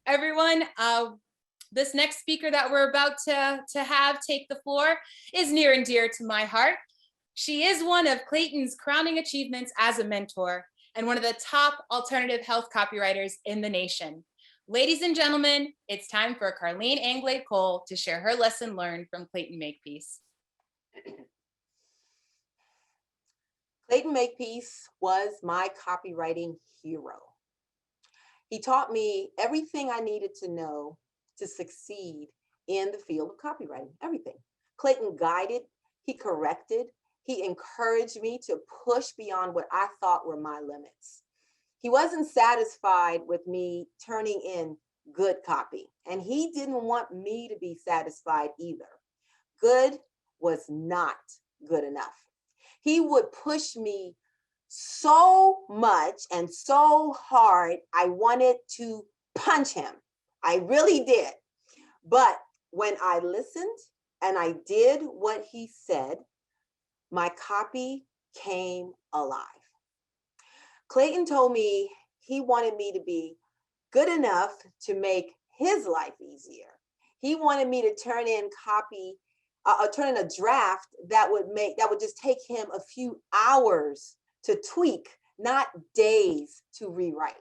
everyone. This next speaker that we're about to have take the floor is near and dear to my heart. She is one of Clayton's crowning achievements as a mentor and one of the top alternative health copywriters in the nation. Ladies and gentlemen, it's time for Carline Anglade-Cole to share her lesson learned from Clayton Makepeace. Clayton Makepeace was my copywriting hero. He taught me everything I needed to know to succeed in the field of copywriting, everything. Clayton guided, he corrected, he encouraged me to push beyond what I thought were my limits. He wasn't satisfied with me turning in good copy, and he didn't want me to be satisfied either. Good was not good enough. He would push me so much and so hard, I wanted to punch him. I really did. But when I listened and I did what he said, my copy came alive. Clayton told me he wanted me to be good enough to make his life easier. He wanted me to turn in turn in a draft that would just take him a few hours to tweak, not days to rewrite.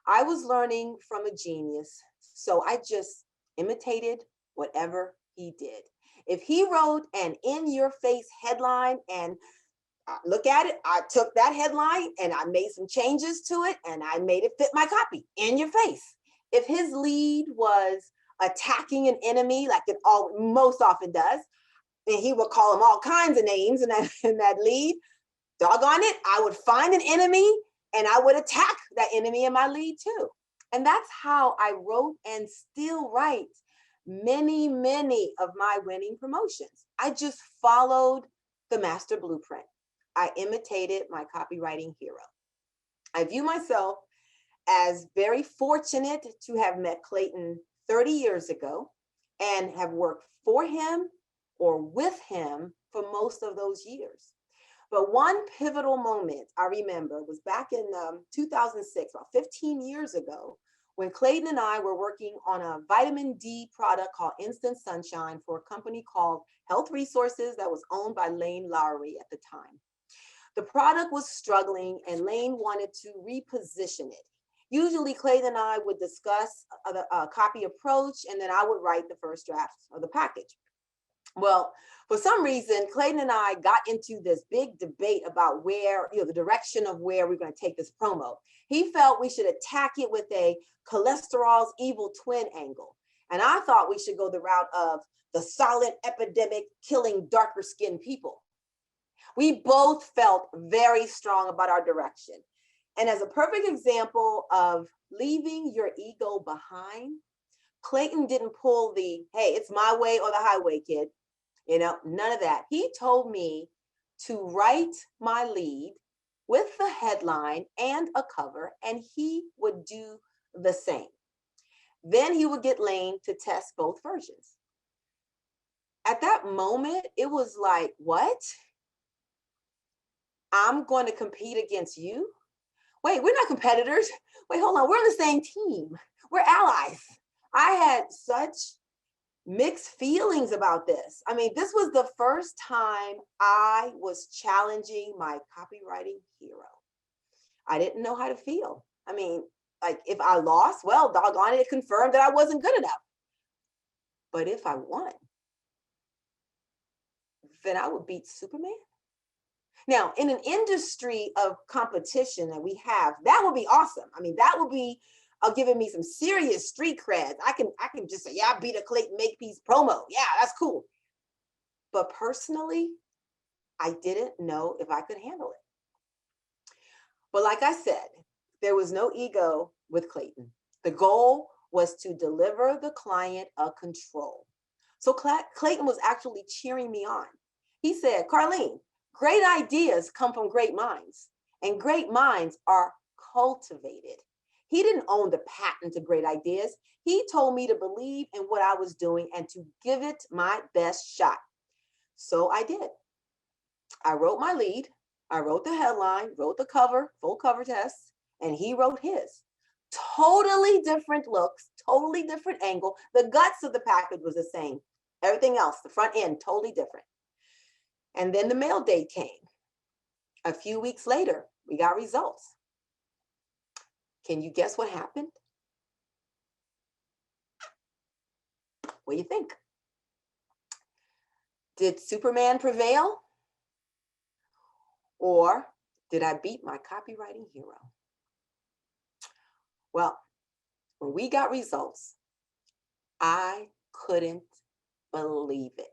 I was learning from a genius, so I just imitated whatever he did. If he wrote an in-your-face headline and look at it, I took that headline and I made some changes to it and I made it fit my copy, in your face. If his lead was attacking an enemy, like it most often does, and he would call him all kinds of names in that lead, doggone it, I would find an enemy and I would attack that enemy in my lead too. And that's how I wrote and still write many, many of my winning promotions. I just followed the master blueprint. I imitated my copywriting hero. I view myself as very fortunate to have met Clayton 30 years ago and have worked for him or with him for most of those years. But one pivotal moment I remember was back in 2006, about 15 years ago, when Clayton and I were working on a vitamin D product called Instant Sunshine for a company called Health Resources that was owned by Lane Lowry at the time. The product was struggling and Lane wanted to reposition it. Usually Clayton and I would discuss a copy approach and then I would write the first draft of the package. Well, for some reason, Clayton and I got into this big debate about the direction of where we're going to take this promo. He felt we should attack it with a cholesterol's evil twin angle. And I thought we should go the route of the silent epidemic killing darker skinned people. We both felt very strong about our direction. And as a perfect example of leaving your ego behind, Clayton didn't pull the, hey, it's my way or the highway, kid. None of that. He told me to write my lead with the headline and a cover, and he would do the same. Then he would get Lane to test both versions. At that moment, it was like, what? I'm going to compete against you? Wait, we're not competitors. Wait, hold on. We're on the same team. We're allies. I had such mixed feelings about this. I mean, this was the first time I was challenging my copywriting hero. I didn't know how to feel. I mean, like if I lost, well, doggone it, it confirmed that I wasn't good enough. But if I won, then I would beat Superman. Now, in an industry of competition that we have, that would be awesome. I mean, that would be giving me some serious street cred. I can just say, yeah, I beat a Clayton Makepeace promo. Yeah, that's cool. But personally, I didn't know if I could handle it. But like I said, there was no ego with Clayton. The goal was to deliver the client a control. So Clayton was actually cheering me on. He said, Carline, great ideas come from great minds, and great minds are cultivated. He didn't own the patent to great ideas. He told me to believe in what I was doing and to give it my best shot. So I did. I wrote my lead. I wrote the headline, wrote the cover, full cover test, and he wrote his. Totally different looks, totally different angle. The guts of the package was the same. Everything else, the front end, totally different. And then the mail date came. A few weeks later, we got results. Can you guess what happened? What do you think? Did Superman prevail? Or did I beat my copywriting hero? Well, when we got results, I couldn't believe it.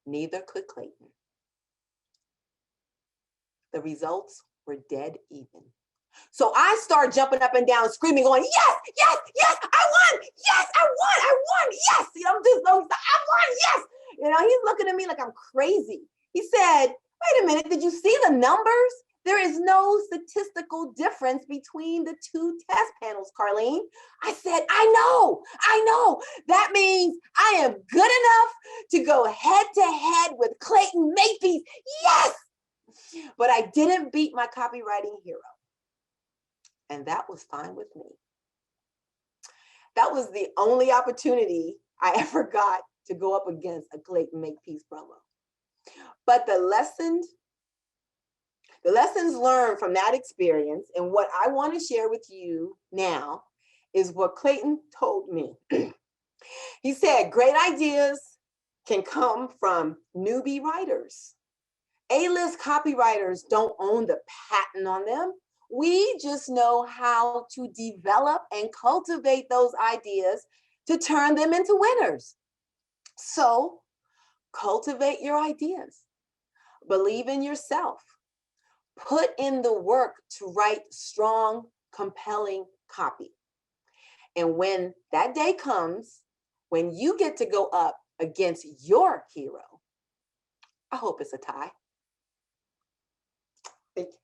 Neither could Clayton. The results were dead even. So I started jumping up and down, screaming, going, yes, yes, yes, I won, yes, I won, yes. I'm just, I won, yes. He's looking at me like I'm crazy. He said, wait a minute, did you see the numbers? There is no statistical difference between the two test panels, Carline. I said, I know. That means I am good enough to go head to head with Clayton Makepeace. Yes! But I didn't beat my copywriting hero. And that was fine with me. That was the only opportunity I ever got to go up against a Clayton Makepeace promo. But the lessons learned from that experience and what I want to share with you now is what Clayton told me. He said, great ideas can come from newbie writers. A-list copywriters don't own the patent on them. We just know how to develop and cultivate those ideas to turn them into winners. So cultivate your ideas. Believe in yourself. Put in the work to write strong, compelling copy. And when that day comes, when you get to go up against your hero, I hope it's a tie. Thank you.